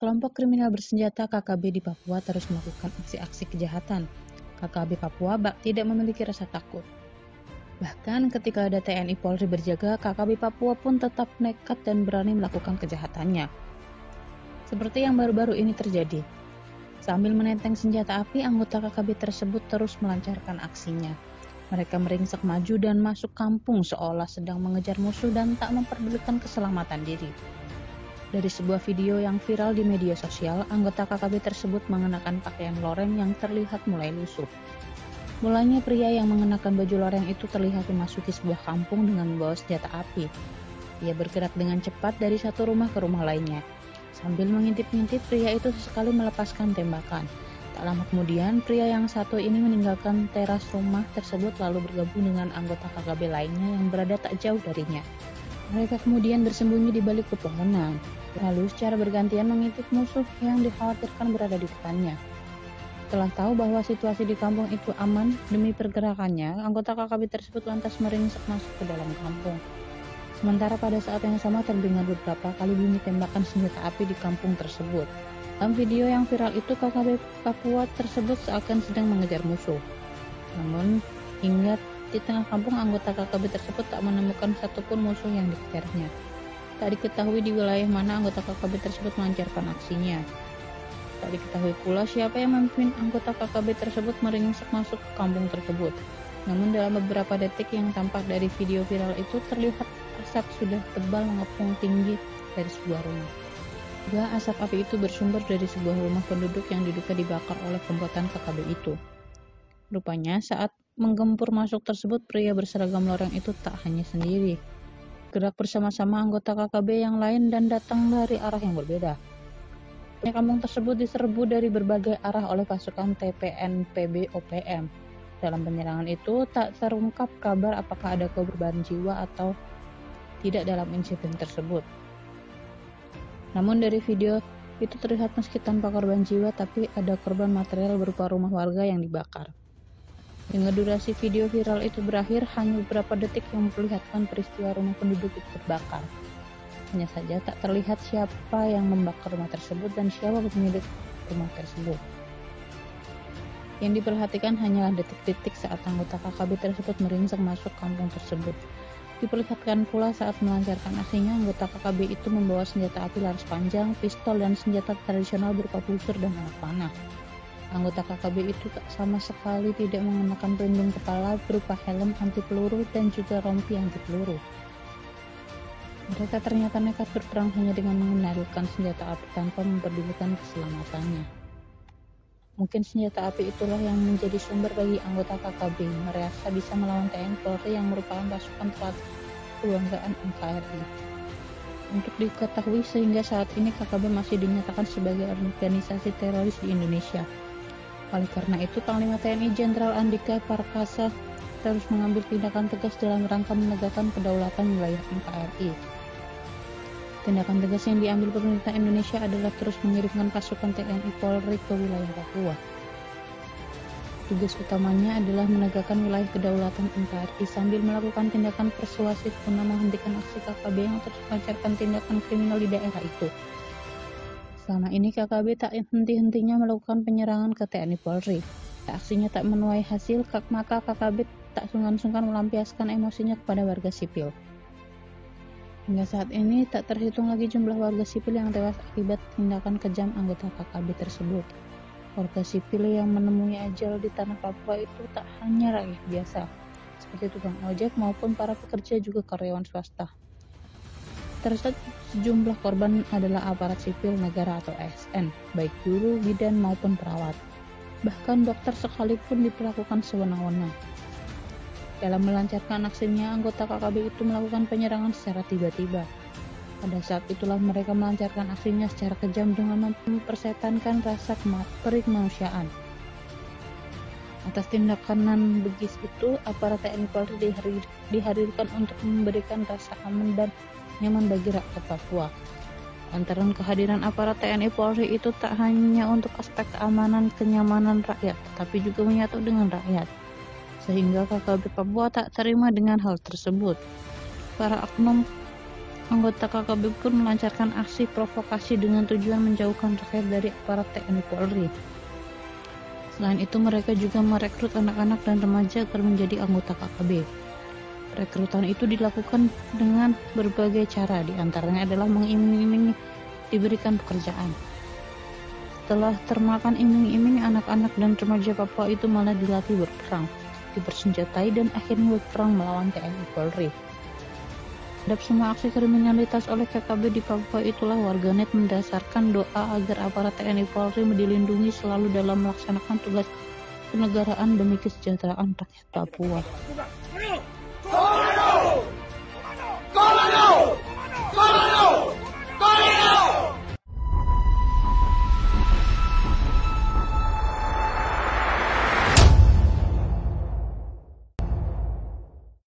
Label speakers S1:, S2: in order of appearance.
S1: Kelompok kriminal bersenjata KKB di Papua terus melakukan aksi-aksi kejahatan. KKB Papua tidak memiliki rasa takut. Bahkan ketika ada TNI Polri berjaga, KKB Papua pun tetap nekat dan berani melakukan kejahatannya. Seperti yang baru-baru ini terjadi. Sambil menenteng senjata api, anggota KKB tersebut terus melancarkan aksinya. Mereka meringsek maju dan masuk kampung seolah sedang mengejar musuh dan tak memperdulikan keselamatan diri. Dari sebuah video yang viral di media sosial, anggota KKB tersebut mengenakan pakaian loreng yang terlihat mulai lusuh. Mulanya pria yang mengenakan baju loreng itu terlihat memasuki sebuah kampung dengan membawa senjata api. Ia bergerak dengan cepat dari satu rumah ke rumah lainnya. Sambil mengintip-ngintip, pria itu sesekali melepaskan tembakan. Tak lama kemudian, pria yang satu ini meninggalkan teras rumah tersebut lalu bergabung dengan anggota KKB lainnya yang berada tak jauh darinya. Mereka kemudian bersembunyi di balik pepohonan, lalu secara bergantian mengintip musuh yang dikhawatirkan berada di depannya. Setelah tahu bahwa situasi di kampung itu aman demi pergerakannya, anggota KKB tersebut lantas meringsek masuk ke dalam kampung. Sementara pada saat yang sama terdengar beberapa kali bunyi tembakan senjata api di kampung tersebut. Dalam video yang viral itu, KKB Papua tersebut seakan sedang mengejar musuh. Namun, hingga di tengah kampung, anggota KKB tersebut tak menemukan satupun musuh yang dikejarnya. Tak diketahui di wilayah mana anggota KKB tersebut melancarkan aksinya. Tak diketahui pula siapa yang memimpin anggota KKB tersebut meringsek masuk ke kampung tersebut. Namun dalam beberapa detik yang tampak dari video viral itu, terlihat asap sudah tebal mengepung tinggi dari sebuah rumah. Juga asap api itu bersumber dari sebuah rumah penduduk yang diduga dibakar oleh pembuatan KKB itu. Rupanya saat menggempur masuk tersebut, pria berseragam loreng itu tak hanya sendiri. Gerak bersama-sama anggota KKB yang lain dan datang dari arah yang berbeda. Kampung tersebut diserbu dari berbagai arah oleh pasukan TPNPB OPM. Dalam penyerangan itu tak terungkap kabar apakah ada korban jiwa atau tidak dalam insiden tersebut. Namun dari video itu terlihat meski tanpa korban jiwa, tapi ada korban material berupa rumah warga yang dibakar. Hingga durasi video viral itu berakhir hanya beberapa detik yang memperlihatkan peristiwa rumah penduduk itu terbakar. Hanya saja tak terlihat siapa yang membakar rumah tersebut dan siapa pemilik rumah tersebut. Yang diperhatikan hanyalah detik-detik saat anggota KKB tersebut meringsek masuk kampung tersebut. Diperlihatkan pula saat melancarkan aksinya, anggota KKB itu membawa senjata api laras panjang, pistol, dan senjata tradisional berupa busur dan anak panah. Anggota KKB itu tak sama sekali tidak mengenakan pelindung kepala berupa helm anti peluru dan juga rompi anti peluru. Mereka ternyata nekat berperang hanya dengan mengendalikan senjata api tanpa memperdulikan keselamatannya. Mungkin senjata api itulah yang menjadi sumber bagi anggota KKB merasa bisa melawan TNI Polri yang merupakan pasukan terlatih kebanggaan NKRI. Untuk diketahui, sehingga saat ini KKB masih dinyatakan sebagai organisasi teroris di Indonesia. Oleh karena itu, Panglima TNI Jenderal Andika Perkasa terus mengambil tindakan tegas dalam rangka menegakkan kedaulatan wilayah NKRI. Tindakan tegas yang diambil pemerintah Indonesia adalah terus mengirimkan pasukan TNI Polri ke wilayah Papua. Tugas utamanya adalah menegakkan wilayah kedaulatan NKRI sambil melakukan tindakan persuasif guna menghentikan aksi KKB yang terus melancarkan tindakan kriminal di daerah itu. Selama ini KKB tak henti-hentinya melakukan penyerangan ke TNI Polri. Aksinya tak menuai hasil, maka KKB tak sungkan-sungkan melampiaskan emosinya kepada warga sipil. Hingga saat ini tak terhitung lagi jumlah warga sipil yang tewas akibat tindakan kejam anggota KKB tersebut. Warga sipil yang menemui ajal di tanah Papua itu tak hanya rakyat biasa, seperti tukang ojek maupun para pekerja juga karyawan swasta. Tercatat sejumlah korban adalah aparat sipil negara atau ASN, baik guru, bidan maupun perawat. Bahkan dokter sekalipun diperlakukan sewenang-wenang. Dalam melancarkan aksinya, anggota KKB itu melakukan penyerangan secara tiba-tiba. Pada saat itulah mereka melancarkan aksinya secara kejam dengan mempersetankan rasa perikemanusiaan. Atas tindakan begis itu, aparat TNI Polri dihadirkan untuk memberikan rasa aman dan nyaman bagi rakyat Papua. Lantaran kehadiran aparat TNI Polri itu tak hanya untuk aspek keamanan kenyamanan rakyat, tetapi juga menyatu dengan rakyat. Sehingga KKB Papua tak terima dengan hal tersebut. Para oknum Anggota KKB pun melancarkan aksi provokasi dengan tujuan menjauhkan rakyat dari aparat TNI Polri. Selain itu, mereka juga merekrut anak-anak dan remaja agar menjadi anggota KKB. Rekrutan itu dilakukan dengan berbagai cara, diantaranya adalah mengiming-imingi diberikan pekerjaan. Setelah termakan iming-iming, anak-anak dan remaja Papua itu malah dilatih berperang, dipersenjatai, dan akhirnya berperang melawan TNI Polri. Terhadap semua aksi kriminalitas oleh KKB di Papua itulah warganet mendasarkan doa agar aparat TNI Polri dilindungi selalu dalam melaksanakan tugas kenegaraan demi kesejahteraan rakyat Papua.